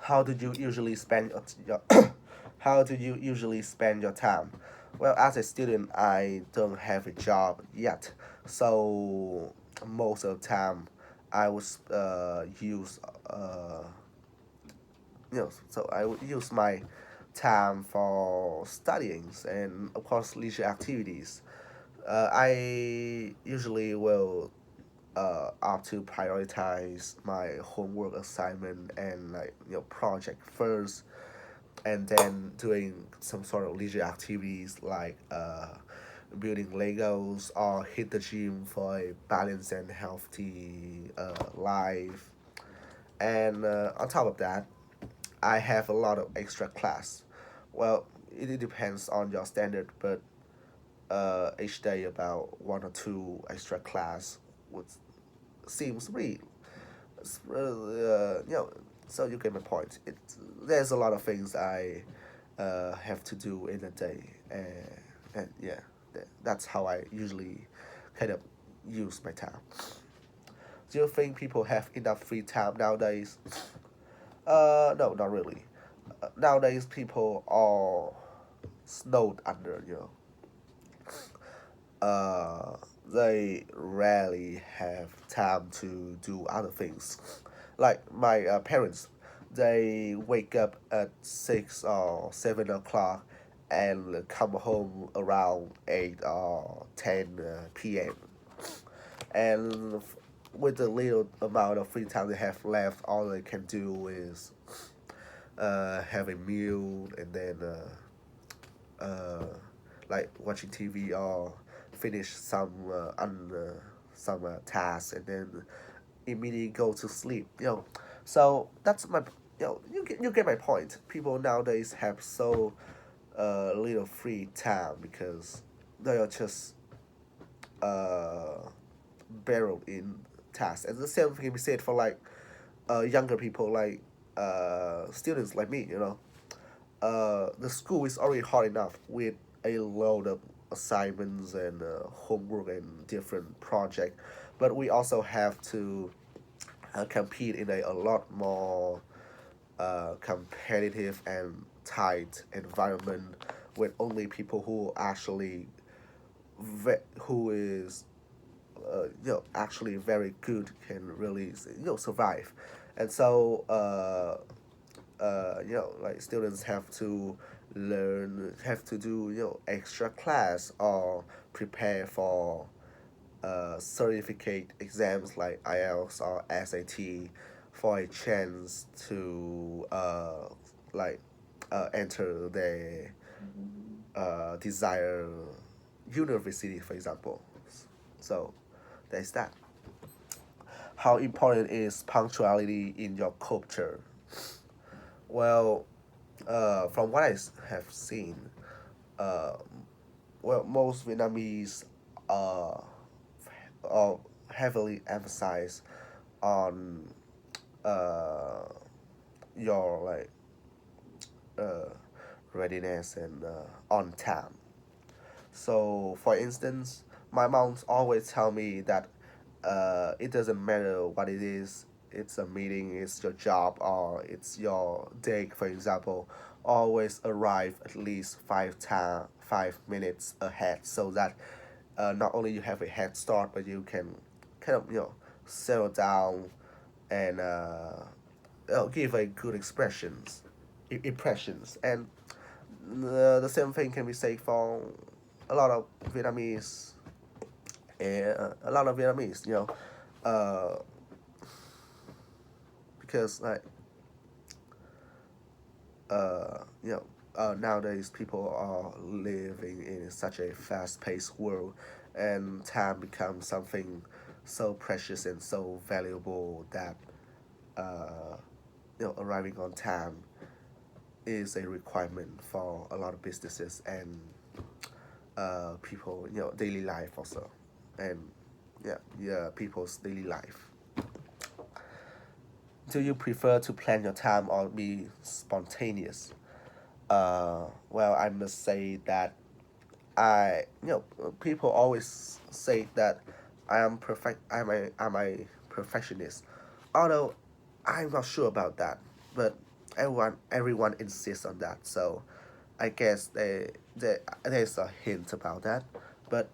How do you usually spend your how do you usually spend your time? Well, as a student, I don't have a job yet, so most of the time I would use so I would use my time for studying and of course leisure activities. I usually will opt to prioritize my homework assignment and project first, and then doing some sort of leisure activities like building Legos or hit the gym for a balanced and healthy life. And on top of that, I have a lot of extra class. Well, it depends on your standard, but each day about one or two extra class would seems really, so you get my point. There's a lot of things I have to do in a day, and yeah, that's how I usually kind of use my time. Do you think people have enough free time nowadays? No, not really. Nowadays, people are snowed under. Uh, they rarely have time to do other things. Like my parents, they wake up at 6 or 7 o'clock and come home around 8 or 10 p.m. And with the little amount of free time they have left, all they can do is have a meal and then like watching TV or finish some tasks and then immediately go to sleep. So that's my you get my point. People nowadays have so little free time because they are just uh barreled in tasks. And the same thing can be said for like younger people, like students like me. The school is already hard enough with a load of assignments and homework and different projects, but we also have to compete in a lot more competitive and tight environment with only people who actually who is actually very good can really survive. And so like students have to have to do extra class or prepare for certificate exams like IELTS or SAT for a chance to like enter the desired university, for example. So there's that. How important is punctuality in your culture? Well, from what have seen, uh, well, most Vietnamese uh, heavily emphasize on uh, your uh, readiness and on time. So, for instance, my mom always tell me that it doesn't matter what it is. It's a meeting, it's your job, or it's your day. For example, always arrive at least 5 minutes ahead, so that not only you have a head start, but you can kind of settle down and give a good impressions. And the same thing can be said for a lot of Vietnamese, uh, because like nowadays people are living in such a fast-paced world, and time becomes something so precious and so valuable that uh, arriving on time is a requirement for a lot of businesses and people daily life also, and people's daily life. Do you prefer to plan your time or be spontaneous? Well, I must say that people always say that I'm a perfectionist, although I'm not sure about that. But everyone insists on that. So I guess there's a hint about that. But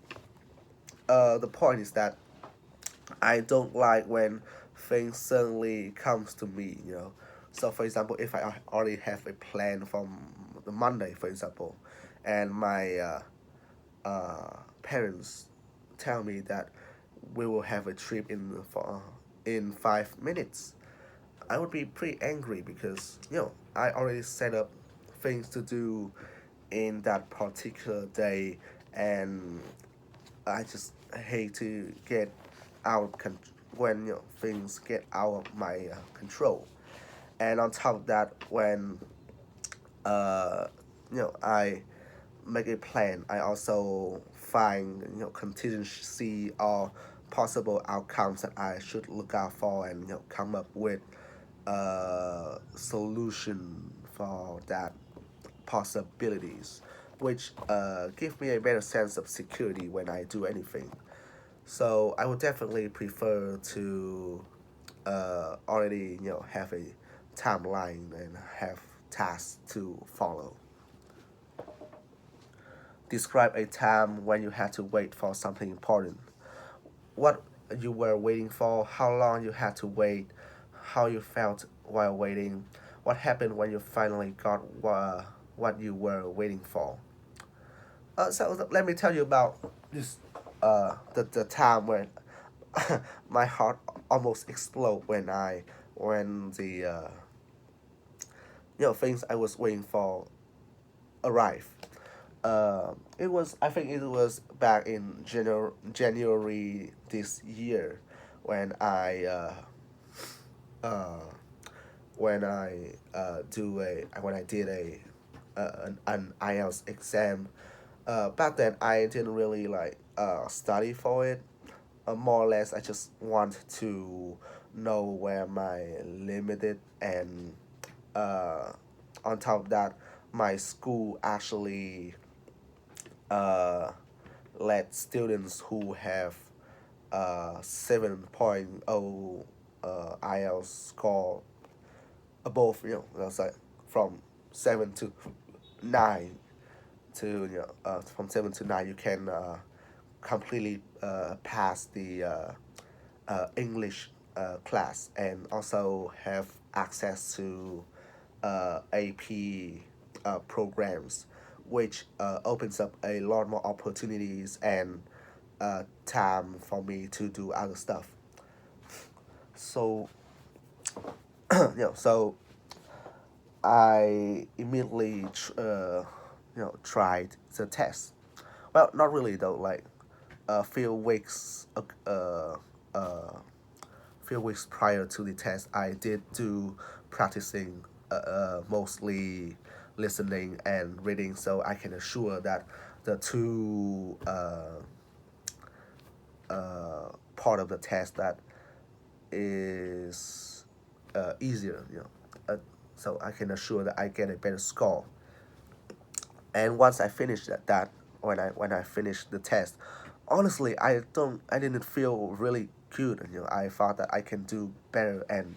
the point is that I don't like when things suddenly comes to me. So for example, if I already have a plan from the Monday, for example, and my parents tell me that we will have a trip in 5 minutes, I would be pretty angry because I already set up things to do in that particular day, and I just hate to get when things get out of my control. And on top of that, when I make a plan, I also find contingency or possible outcomes that I should look out for, and come up with a solution for that possibilities, which give me a better sense of security when I do anything. So I would definitely prefer to already have a timeline and have tasks to follow. Describe a time when you had to wait for something important. What you were waiting for, how long you had to wait, how you felt while waiting, what happened when you finally got what you were waiting for. So let me tell you about this. The time when my heart almost exploded when the things I was waiting for arrived. It was, I think it was back in January this year when uh, when I did an IELTS exam. Back then I didn't really study for it. More or less, I just want to know where my limited, and uh, on top of that, my school actually uh, let students who have 7.0 IELTS score above, that's like from 7 to 9 to from 7 to 9 you can completely pass the English class, and also have access to AP programs, which opens up a lot more opportunities and time for me to do other stuff. So so I immediately tried the test. Well, not really though. Like a few weeks prior to the test, I did do practicing, mostly listening and reading, so I can assure that the two part of the test that is easier, so I can assure that I get a better score. And once I finished when I finished the test, honestly, I didn't feel really good. I thought that I can do better, and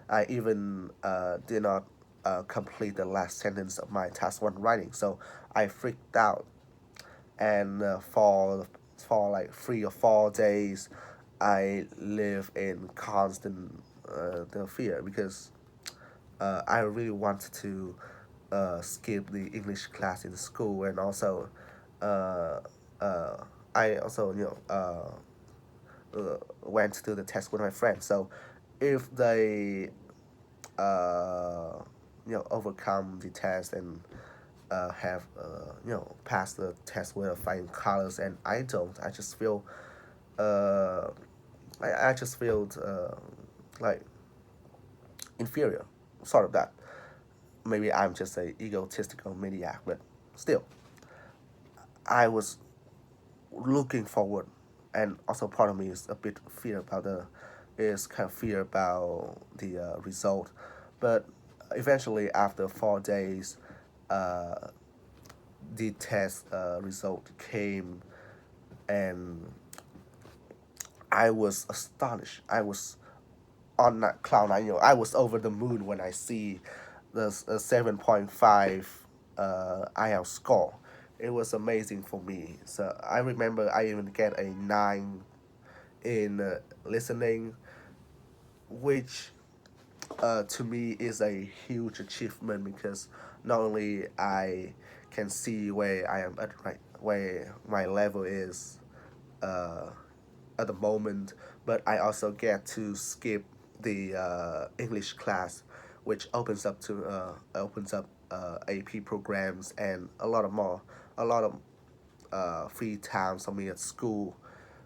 I even did not complete the last sentence of my task one writing. So I freaked out, and for like 3 or 4 days, I live in constant the fear, because I really wanted to skip the English class in school, and also uh, uh, I also went to the test with my friends. So if they overcome the test and have passed the test with flying colors, and I don't, uh, I just feel like inferior, sort of that. Maybe I'm just a egotistical maniac, but still, I was looking forward, and also part of me is a bit fear about is kind of fear about the result, but eventually after 4 days, uh, the test result came, and I was astonished. I was on that cloud nine. I was over the moon when I see the 7.5 IELTS score. It was amazing for me. So I remember I even get a 9 in listening, which to me is a huge achievement because not only I can see where I am at right where my level is uh, at the moment, but I also get to skip the English class, which opens up AP programs and a lot of free time for me at school.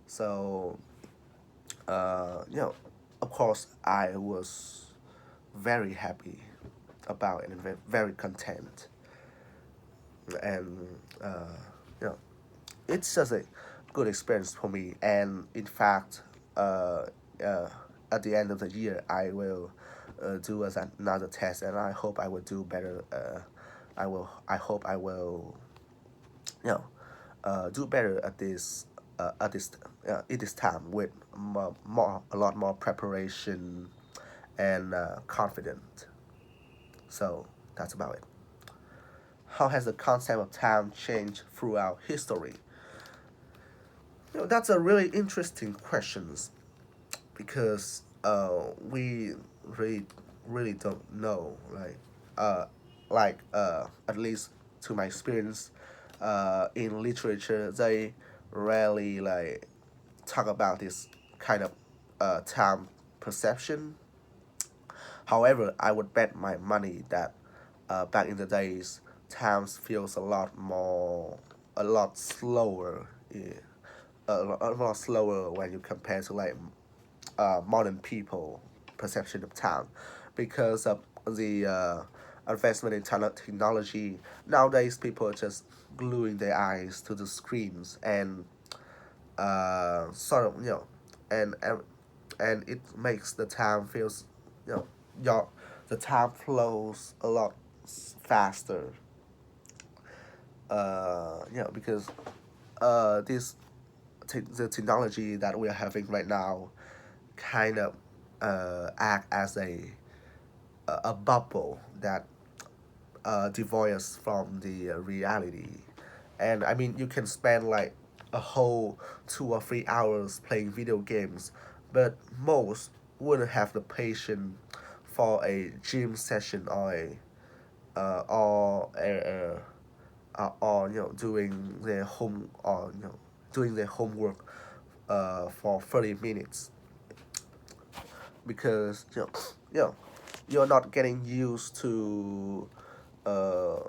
So you know, of course, I was very happy about it and very content, and uh, you know, it's just a good experience for me. And in fact, uh, uh, at the end of the year, I will do as another test, and I hope I will do better. I hope I will, you know, do better at this time with a lot more preparation and confident. So that's about it. How has the concept of time changed throughout history? That's a really interesting question because we really really don't know, right? Uh, at least to my experience, in literature, they rarely like talk about this kind of time perception. However, I would bet my money that back in the days, times feels a lot slower. Yeah. A lot slower when you compare to like modern people perception of time, because of the advancement in technology. Nowadays, people are just gluing their eyes to the screens and sort of and it makes the time feels you know your the time flows a lot faster. Because this the technology that we are having right now kind of act as a bubble that devoid us from the reality. And I mean, you can spend like a whole 2 or 3 hours playing video games, but most wouldn't have the patience for a gym session or doing their doing their homework for 30 minutes, because you know you're not getting used to uh,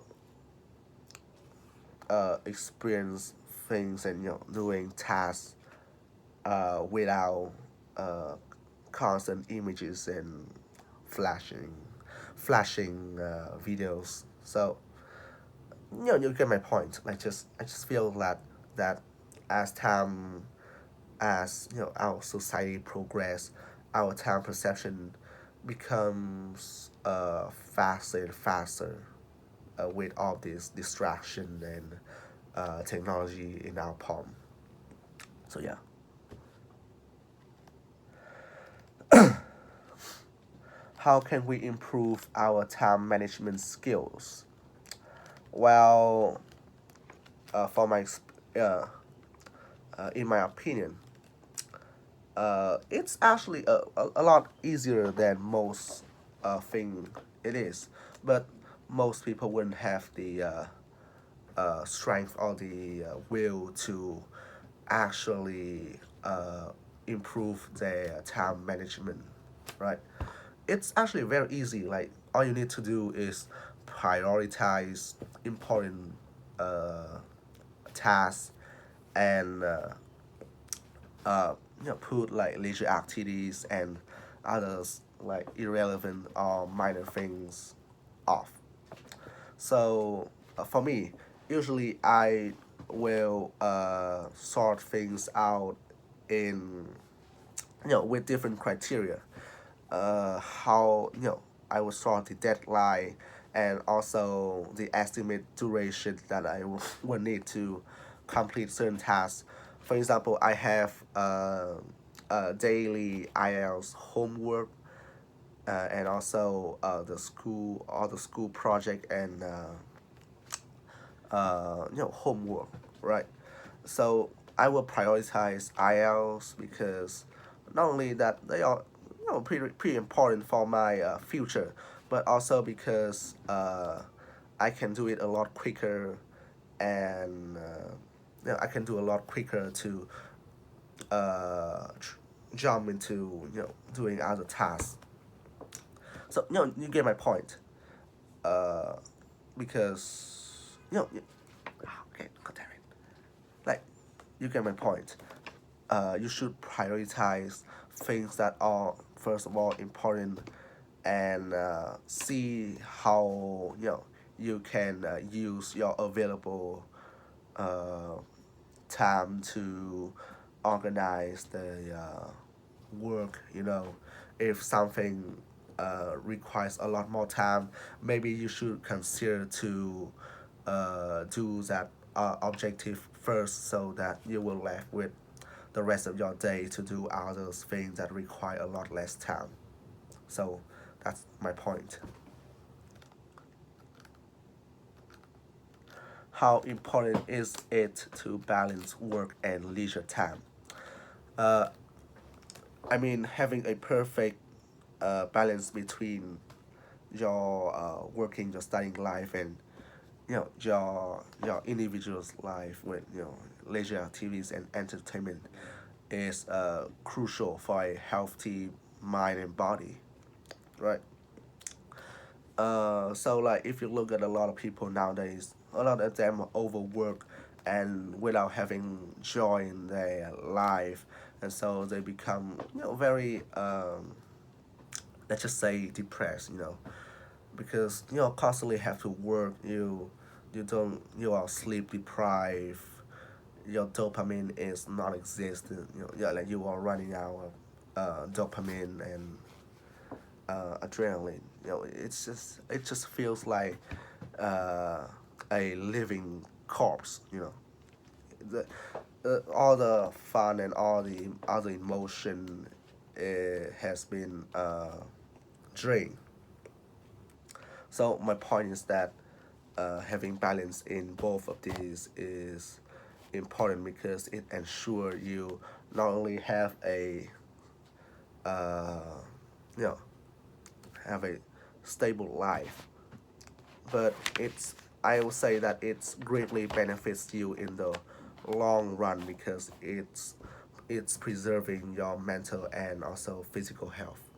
experience things and doing tasks without uh, constant images and flashing videos. So you get my point. I just feel that as time as our society progress, our time perception becomes faster and faster with all this distraction and technology in our palm. So yeah, how can we improve our time management skills? Well, for my in my opinion, it's actually a lot easier than most thing it is, but most people wouldn't have the strength or the will to actually improve their time management, right? It's actually very easy. Like all you need to do is prioritize important uh, tasks and put like leisure activities and others like irrelevant or minor things off. So for me, usually I will sort things out in with different criteria. How I will sort the deadline and also the estimate duration that I will need to complete certain tasks. For example, I have daily IELTS homework and also the school, all the school project and homework, right? So I will prioritize IELTS because not only that they are pretty important for my future, but also because I can do it a lot quicker, and I can do a lot quicker to jump into doing other tasks. So you get my point. Uh, because okay, God damn it. Like, you get my point. You should prioritize things that are first of all important, and see how you can use your available uh, time to organize the work. If something requires a lot more time, maybe you should consider to do that objective first, so that you will left with the rest of your day to do other things that require a lot less time. So that's my point. How important is it to balance work and leisure time? Uh, I mean, having a perfect balance between your working, your studying life, and your individual's life with leisure activities and entertainment is crucial for a healthy mind and body, right? So like if you look at a lot of people nowadays, a lot of them are overwork and without having joy in their life, and so they become very let's just say depressed, because constantly have to work. You are sleep deprived. Your dopamine is non-existent. Like you are running out of dopamine and adrenaline. It just feels like uh, a living corpse. The all the fun and all the other emotion has been drained. So my point is that having balance in both of these is important because it ensures you not only uh, you know have a stable life, but I will say that it's greatly benefits you in the long run because it's preserving your mental and also physical health.